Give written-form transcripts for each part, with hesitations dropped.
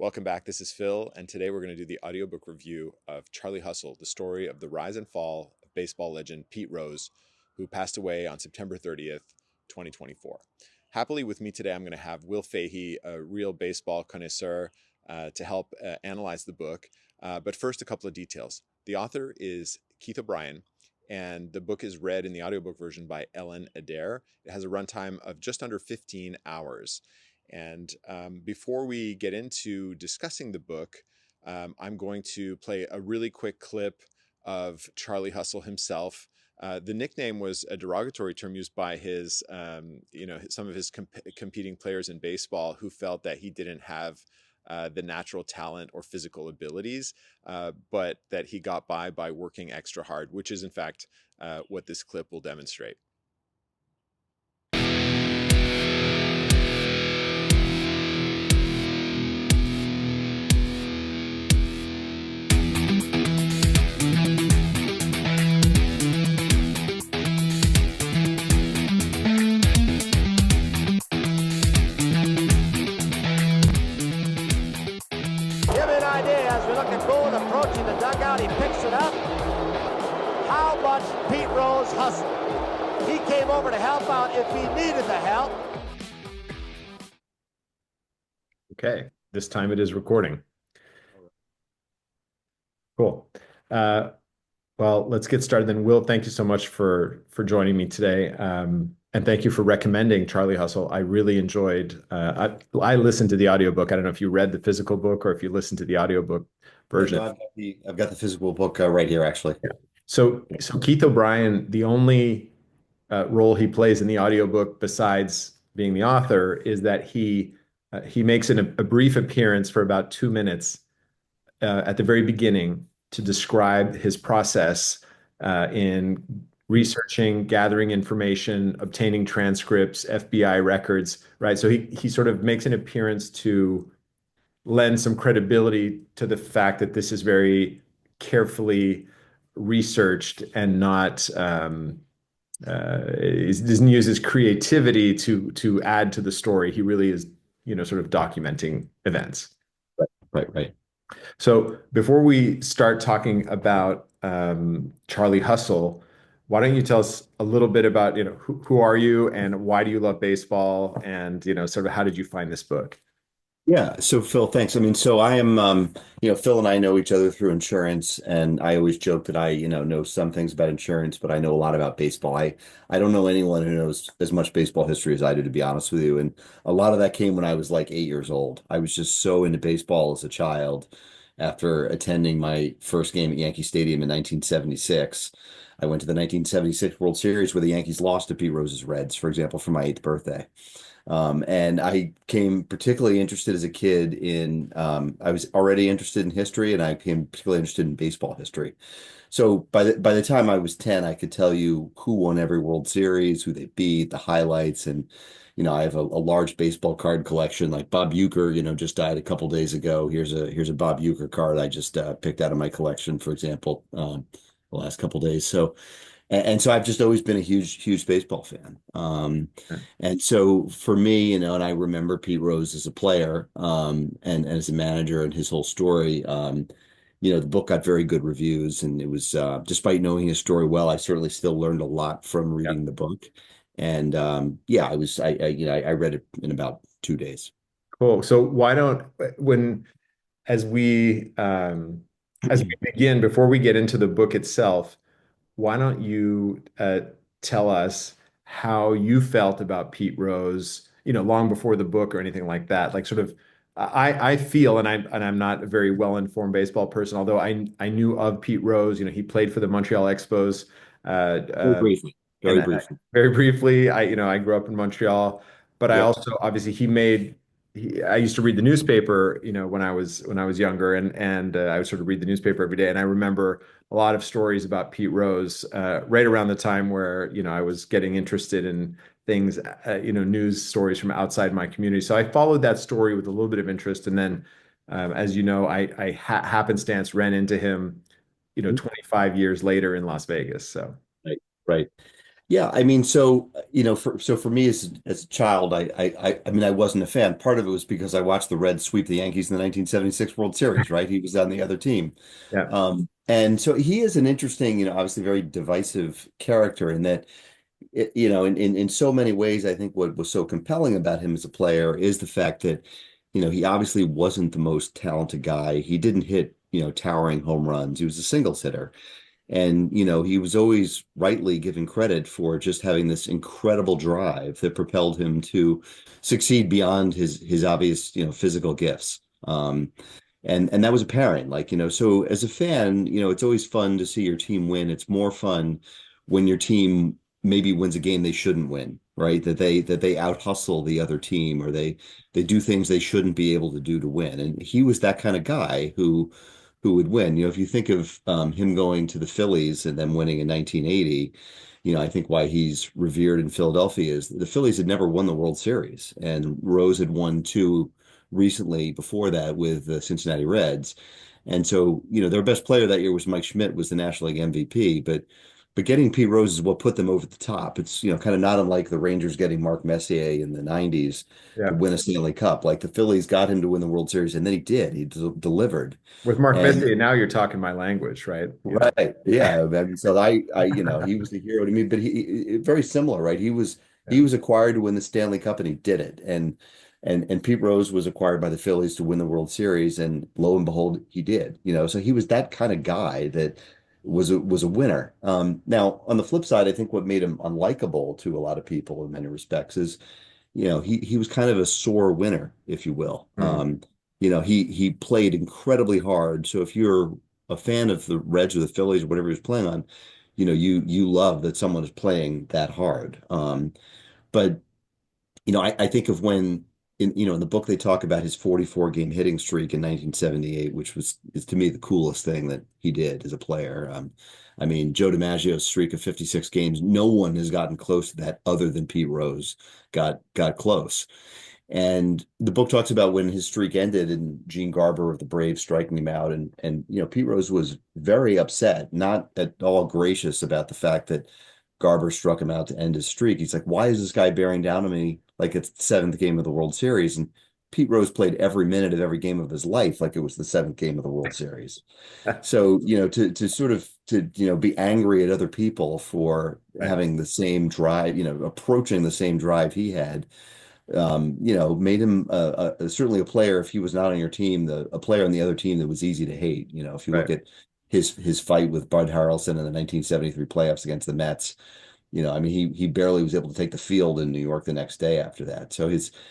Welcome back. This is Phil, and today we're going to do the audiobook review of Charlie Hustle, the story of the rise and fall of baseball legend Pete Rose, who passed away on September 30th, 2024. Happily with me today, I'm going to have Will Fahey, a real baseball connoisseur, to help analyze the book. But first, a couple of details. The author is Keith O'Brien, and the book is read in the audiobook version by Ellen Adair. It has a runtime of just under 15 hours. And before we get into discussing the book, I'm going to play a really quick clip of Charlie Hustle himself. The nickname was a derogatory term used by his, some of his competing players in baseball who felt that he didn't have the natural talent or physical abilities, but that he got by working extra hard, which is in fact what this clip will demonstrate. Approaching the dugout, he picks it up. How much Pete Rose hustled. He came over to help out if he needed the help. Okay, this time it is recording. Cool. Well, let's get started then. Will, thank you so much for joining me today. And thank you for recommending Charlie Hustle. I really enjoyed, I listened to the audiobook. I don't know if you read the physical book or if you listened to the audiobook version. No, I've got the physical book right here, actually. Yeah. So Keith O'Brien, the only role he plays in the audiobook besides being the author is that he makes a brief appearance for about 2 minutes at the very beginning to describe his process in researching, gathering information, obtaining transcripts, FBI records, right? So he sort of makes an appearance to lend some credibility to the fact that this is very carefully researched and not doesn't use his creativity to add to the story. He really is, sort of documenting events. Right. So before we start talking about Charlie Hustle, why don't you tell us a little bit about, who are you and why do you love baseball, and, sort of how did you find this book? Yeah. So Phil, thanks. So I am, Phil and I know each other through insurance, and I always joke that I, know some things about insurance, but I know a lot about baseball. I don't know anyone who knows as much baseball history as I do, to be honest with you. And a lot of that came when I was like 8 years old. I was just so into baseball as a child. After attending my first game at Yankee Stadium in 1976, I went to the 1976 World Series where the Yankees lost to Pete Rose's Reds, for example, for my 8th birthday. And I came particularly interested as a kid in, I was already interested in history, and I became particularly interested in baseball history. So by the time I was 10, I could tell you who won every World Series, who they beat, the highlights, and I have a large baseball card collection. Like Bob Uecker, just died a couple days ago. Here's a Bob Uecker card I just picked out of my collection, for example, the last couple days. So. And so I've just always been a huge baseball fan. And so for me, and I remember Pete Rose as a player, and as a manager, and his whole story. The book got very good reviews, and it was, despite knowing his story well, I certainly still learned a lot from reading the book. And I read it in about 2 days. Cool. So why don't, as we begin, before we get into the book itself, why don't you tell us how you felt about Pete Rose, long before the book or anything like that? Like, sort of, I feel, and I'm not a very well-informed baseball person, although I knew of Pete Rose. He played for the Montreal Expos. Very briefly. Very briefly. I grew up in Montreal, but I also, obviously, I used to read the newspaper, when I was younger, and I would sort of read the newspaper every day. And I remember a lot of stories about Pete Rose right around the time where, I was getting interested in things, news stories from outside my community. So I followed that story with a little bit of interest. And then, as you know, I happenstance ran into him, 25 years later in Las Vegas. So. Right. Yeah, I mean, so for me as a child, I mean, I wasn't a fan. Part of it was because I watched the Reds sweep the Yankees in the 1976 World Series, right? He was on the other team. Yeah. And so he is an interesting, obviously very divisive character in that, in so many ways, I think what was so compelling about him as a player is the fact that, he obviously wasn't the most talented guy. He didn't hit, towering home runs. He was a singles hitter. And, he was always rightly given credit for just having this incredible drive that propelled him to succeed beyond his obvious, physical gifts. And that was apparent. Like, so as a fan, it's always fun to see your team win. It's more fun when your team maybe wins a game they shouldn't win, right? That they out hustle the other team, or they do things they shouldn't be able to do to win. And he was that kind of guy who would win. If you think of him going to the Phillies and then winning in 1980, I think why he's revered in Philadelphia is the Phillies had never won the World Series, and Rose had won two recently before that with the Cincinnati Reds. And so, their best player that year was Mike Schmidt, was the National League MVP, but getting Pete Rose is what put them over the top. It's, kind of not unlike the Rangers getting Mark Messier in the 90s to Yeah. win a Stanley Cup. Like the Phillies got him to win the World Series, and then he did. He delivered. With Mark And Messier, now you're talking my language, right? right, yeah. I mean, so he was the hero to me, but very similar, right? He Yeah. was acquired to win the Stanley Cup, and he did it. And Pete Rose was acquired by the Phillies to win the World Series, and lo and behold, he did. So he was that kind of guy that was a winner. Now, on the flip side, I think what made him unlikable to a lot of people in many respects is, he was kind of a sore winner, if you will. Mm. He played incredibly hard. So if you're a fan of the Reds or the Phillies or whatever he was playing on, you love that someone is playing that hard. But I think of when in the book they talk about his 44 game hitting streak in 1978, which is to me the coolest thing that he did as a player. I mean, Joe DiMaggio's streak of 56 games, no one has gotten close to that other than Pete Rose got close. And the book talks about when his streak ended and Gene Garber of the Braves striking him out. And Pete Rose was very upset, not at all gracious about the fact that Garber struck him out to end his streak. He's like, why is this guy bearing down on me like it's the seventh game of the World Series? And Pete Rose played every minute of every game of his life like it was the seventh game of the World Series. So, to sort of be angry at other people for Right. having the same drive, approaching the same drive he had, made him certainly a player. If he was not on your team, a player on the other team that was easy to hate. If you look Right. at his fight with Bud Harrelson in the 1973 playoffs against the Mets, I mean, he barely was able to take the field in New York the next day after that. So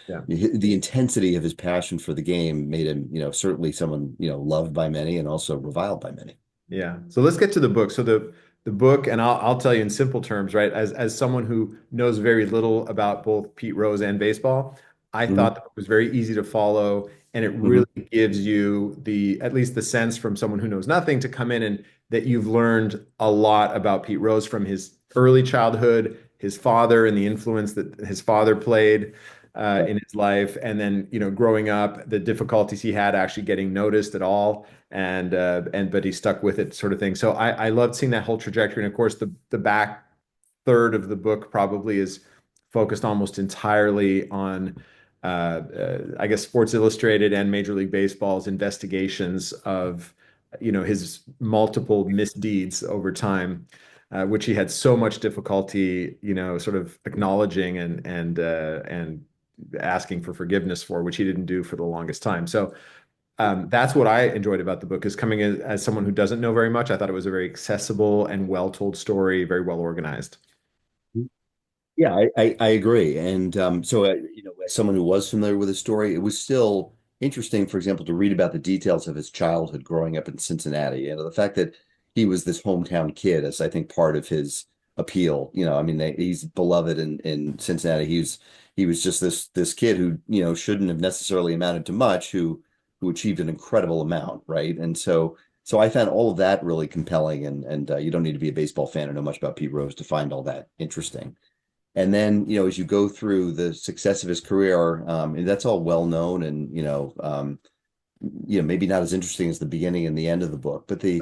Yeah. the intensity of his passion for the game made him, certainly someone, loved by many and also reviled by many. Yeah. So let's get to the book. So the book, and I'll tell you in simple terms, right? As someone who knows very little about both Pete Rose and baseball, I Mhm. thought the book was very easy to follow, and it Mhm. really gives you at least the sense from someone who knows nothing to come in and that you've learned a lot about Pete Rose from his early childhood, his father, and the influence that his father played Right. in his life, and then growing up, the difficulties he had actually getting noticed at all, and but he stuck with it, sort of thing. So I loved seeing that whole trajectory, and of course the back third of the book probably is focused almost entirely on I guess Sports Illustrated and Major League Baseball's investigations of his multiple misdeeds over time, which he had so much difficulty sort of acknowledging and asking for forgiveness for, which he didn't do for the longest time. So that's what I enjoyed about the book, is coming in as someone who doesn't know very much. I thought it was a very accessible and well told story, very well organized. Yeah, I agree. And so, as someone who was familiar with his story, it was still interesting, for example, to read about the details of his childhood growing up in Cincinnati. The fact that he was this hometown kid is, I think, part of his appeal. I mean, he's beloved in Cincinnati. He was just this kid who, shouldn't have necessarily amounted to much, who achieved an incredible amount, right? And so I found all of that really compelling. And you don't need to be a baseball fan or know much about Pete Rose to find all that interesting. And then, as you go through the success of his career, and that's all well known and, maybe not as interesting as the beginning and the end of the book, but Right.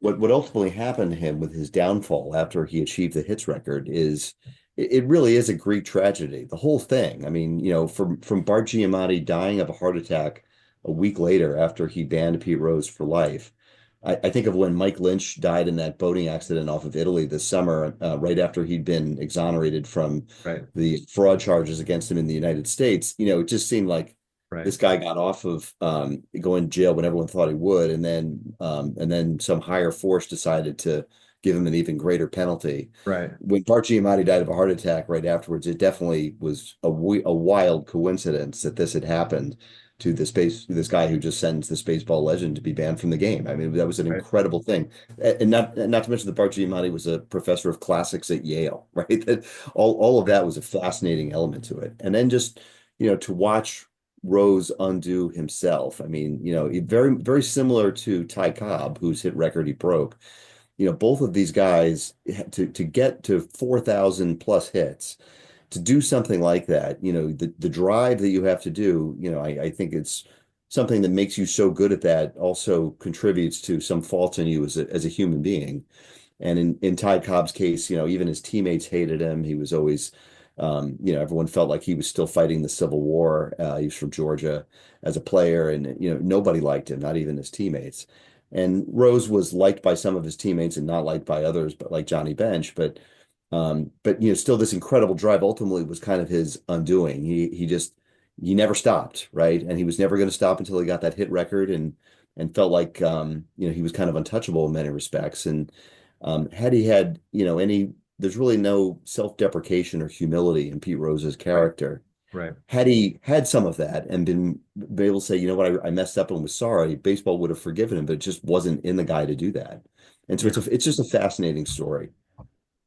what ultimately happened to him with his downfall after he achieved the hits record is it really is a Greek tragedy. The whole thing. I mean, from Bart Giamatti dying of a heart attack a week later after he banned Pete Rose for life. I think of when Mike Lynch died in that boating accident off of Italy this summer, right after he'd been exonerated from Right. the fraud charges against him in the United States. It just seemed like Right. this guy got off of going to jail when everyone thought he would, and then some higher force decided to give him an even greater penalty. Right. When Bart Giamatti died of a heart attack right afterwards, it definitely was a wild coincidence that this had happened to this guy who just sentenced this baseball legend to be banned from the game. I mean, that was an Right. incredible thing, and not to mention that Bart Giamatti was a professor of classics at Yale, right? That all of that was a fascinating element to it, and then just to watch Rose undo himself. I mean, very, very similar to Ty Cobb, whose hit record he broke. Both of these guys to get to 4,000 plus hits, to do something like that, the drive that you have to do, I think it's something that makes you so good at that also contributes to some faults in you as a human being. And in Ty Cobb's case, even his teammates hated him. He was always, everyone felt like he was still fighting the Civil War. He was from Georgia as a player, and nobody liked him, not even his teammates. And Rose was liked by some of his teammates and not liked by others, but like Johnny Bench. But still this incredible drive ultimately was kind of his undoing. He never stopped, right? And he was never going to stop until he got that hit record and felt like he was kind of untouchable in many respects. And had he had, there's really no self-deprecation or humility in Pete Rose's Right. character. Right. Had he had some of that and been able to say, you know what, I messed up and was sorry, baseball would have forgiven him, but it just wasn't in the guy to do that. And so Yeah. it's just a fascinating story.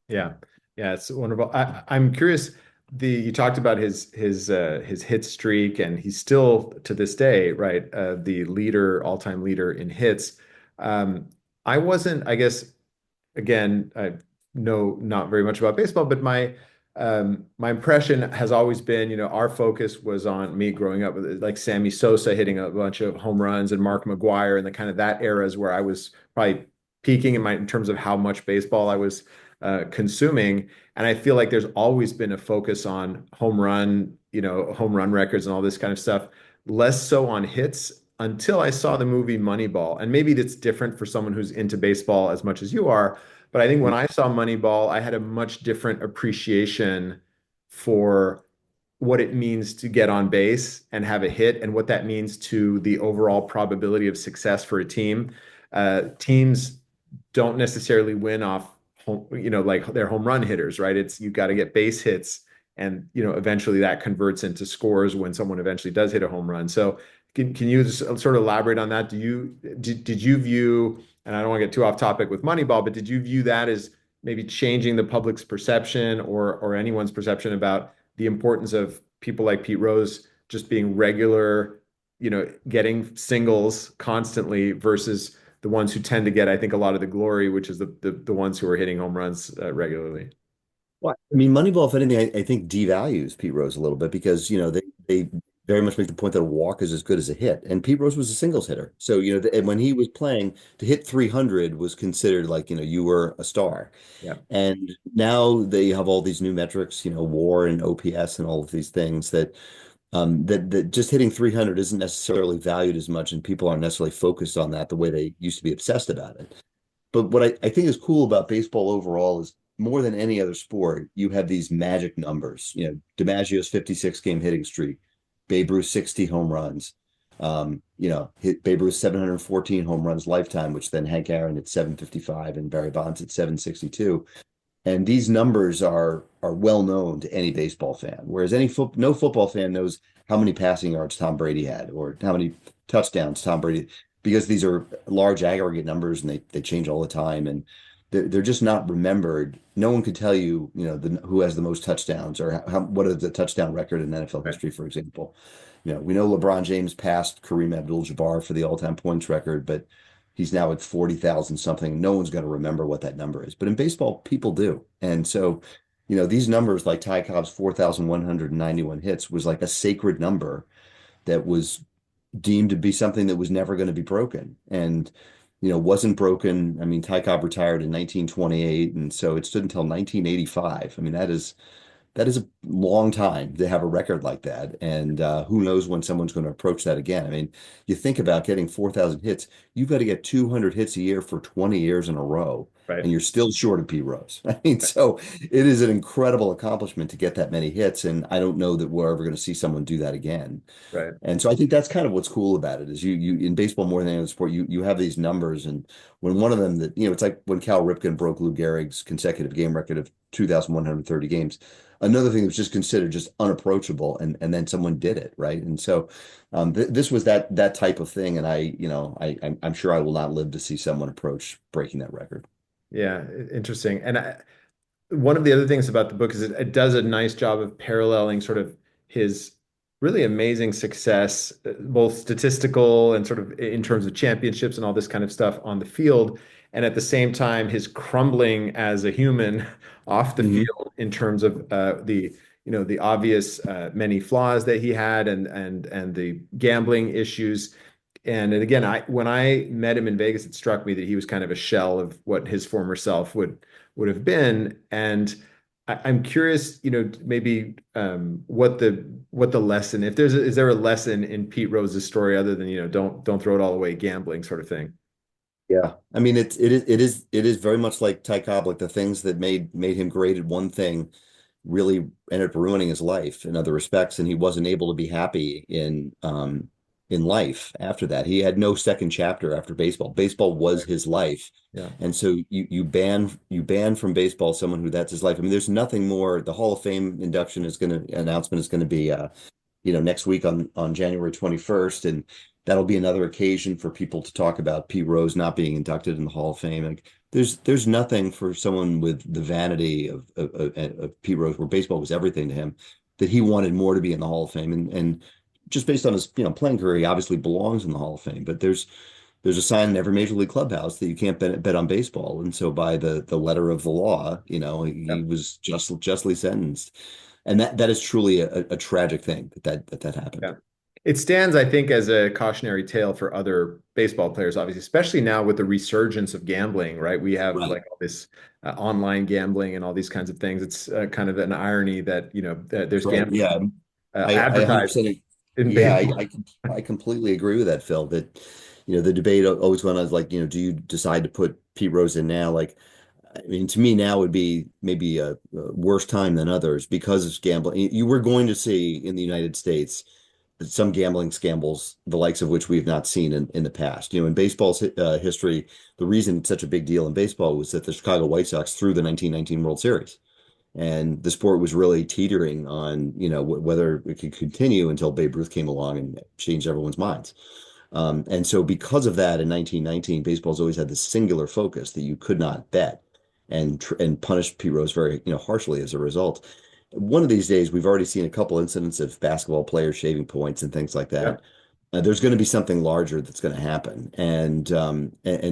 Yeah. Yeah. It's wonderful. I'm curious. You talked about his hit streak, and he's still to this day, right? The all-time leader in hits. Um, I wasn't, I guess, again, I know not very much about baseball, but my impression has always been, our focus was on me growing up with like Sammy Sosa hitting a bunch of home runs and Mark McGwire and the kind of that era is where I was probably peaking in terms of how much baseball I was consuming. And I feel like there's always been a focus on home run records and all this kind of stuff, less so on hits until I saw the movie Moneyball. And maybe that's different for someone who's into baseball as much as you are. But I think when I saw Moneyball, I had a much different appreciation for what it means to get on base and have a hit and what that means to the overall probability of success for a team. Teams don't necessarily win off like their home run hitters, right? It's you got to get base hits, and eventually that converts into scores when someone eventually does hit a home run. So can you just sort of elaborate on that? Did you view, and I don't want to get too off topic with Moneyball, but did you view that as maybe changing the public's perception or anyone's perception about the importance of people like Pete Rose just being regular, getting singles constantly versus the ones who tend to get, I think, a lot of the glory, which is the ones who are hitting home runs regularly. Well, I mean, Moneyball, if anything, I think devalues Pete Rose a little bit because, they very much make the point that a walk is as good as a hit. And Pete Rose was a singles hitter. So, and when he was playing, to hit 300 was considered like, you were a star. Yeah. And now they have all these new metrics, WAR and OPS and all of these things that just hitting 300 isn't necessarily valued as much, and people aren't necessarily focused on that the way they used to be obsessed about it. But what I think is cool about baseball overall is more than any other sport, you have these magic numbers. DiMaggio's 56 game hitting streak, Babe Ruth 60 home runs, Babe Ruth 714 home runs lifetime, which then Hank Aaron at 755 and Barry Bonds at 762. And these numbers are well known to any baseball fan, whereas no football fan knows how many passing yards Tom Brady had or how many touchdowns Tom Brady, because these are large aggregate numbers and they change all the time, and they're just not remembered. No one could tell you, who has the most touchdowns or what is the touchdown record in NFL Right. history, for example. We know LeBron James passed Kareem Abdul-Jabbar for the all-time points record, but he's now at 40,000 something. No one's going to remember what that number is. But in baseball, people do. And so, these numbers like Ty Cobb's 4,191 hits was like a sacred number that was deemed to be something that was never going to be broken. And wasn't broken. I mean, Ty Cobb retired in 1928, and so it stood until 1985. I mean, that is a long time to have a record like that. And who knows when someone's going to approach that again. I mean, you think about getting 4,000 hits, you've got to get 200 hits a year for 20 years in a row, Right. and you're still short of Pete Rose. I mean, so it is an incredible accomplishment to get that many hits. And I don't know that we're ever going to see someone do that again. Right. And so I think that's kind of what's cool about it is you in baseball more than any other sport, you have these numbers. And when one of them that, it's like when Cal Ripken broke Lou Gehrig's consecutive game record of 2,130 games. Another thing that was just considered just unapproachable, and then someone did it, right? And so this was that type of thing, and I'm sure I will not live to see someone approach breaking that record. Yeah, interesting. And one of the other things about the book is it does a nice job of paralleling sort of his really amazing success, both statistical and sort of in terms of championships and all this kind of stuff on the field, and at the same time his crumbling as a human off the Mhm. field in terms of the obvious many flaws that he had and the gambling issues. And again, when I met him in Vegas, it struck me that he was kind of a shell of what his former self would have been. And I'm curious, maybe what the lesson, if is there a lesson in Pete Rose's story other than, don't throw it all away gambling sort of thing. Yeah, I mean it is very much like Ty Cobb, like the things that made him great at one thing really ended up ruining his life in other respects, and he wasn't able to be happy in life after that. He had no second chapter after baseball. Baseball was his life. Yeah. And so you ban from baseball someone who that's his life. I mean, there's nothing more. The Hall of Fame announcement is going to be next week on January 21st, and that'll be another occasion for people to talk about Pete Rose not being inducted in the Hall of Fame. Like, there's nothing for someone with the vanity of Pete Rose, where baseball was everything to him, that he wanted more to be in the Hall of Fame. And just based on his playing career, he obviously belongs in the Hall of Fame. But there's a sign in every major league clubhouse that you can't bet on baseball. And so by the letter of the law, he was justly sentenced. And that is truly a tragic thing that happened. Yeah. It stands, I think, as a cautionary tale for other baseball players, obviously, especially now with the resurgence of gambling, right? We have Right. like all this online gambling and all these kinds of things. It's kind of an irony that, that there's Right. gambling Yeah. I advertised 100%. in Yeah, baseball. I completely agree with that, Phil. That the debate always went on like, do you decide to put Pete Rose in now? Like, I mean, to me now would be maybe a worse time than others because of gambling. You were going to see in the United States some gambling scandals, the likes of which we have not seen in the past. In baseball's history, the reason it's such a big deal in baseball was that the Chicago White Sox threw the 1919 World Series. And the sport was really teetering on, whether it could continue until Babe Ruth came along and changed everyone's minds. And so because of that, in 1919, baseball's always had this singular focus that you could not bet, and punished Pete Rose very, harshly as a result. One of these days, we've already seen a couple incidents of basketball players shaving points and things like Yeah. that. There's going to be something larger that's going to happen, and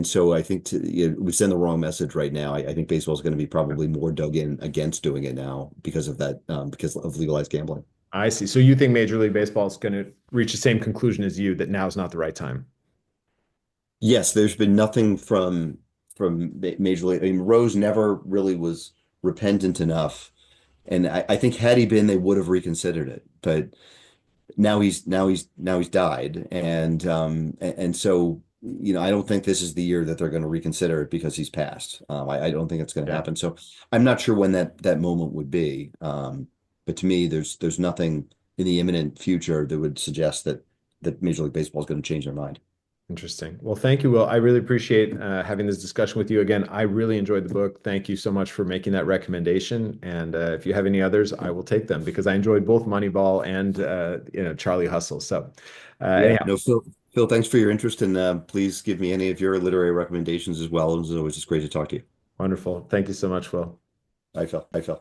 so I think we send the wrong message right now. I think baseball is going to be probably more dug in against doing it now because of that, because of legalized gambling. I see. So you think Major League Baseball is going to reach the same conclusion as you, that now is not the right time? Yes, there's been nothing from Major League. I mean, Rose never really was repentant enough, and I think had he been, they would have reconsidered it. But now he's died, and so I don't think this is the year that they're going to reconsider it because he's passed. I don't think it's going to Yeah. happen. So I'm not sure when that moment would be. But to me, there's nothing in the imminent future that would suggest that Major League Baseball is going to change their mind. Interesting. Well, thank you, Will. I really appreciate having this discussion with you again. I really enjoyed the book. Thank you so much for making that recommendation. And if you have any others, I will take them because I enjoyed both Moneyball and Charlie Hustle. So Yeah, anyhow, no, Phil, thanks for your interest, and please give me any of your literary recommendations as well. It was always just great to talk to you. wonderful. Thank you so much, Will. Bye, Phil. Bye, Phil.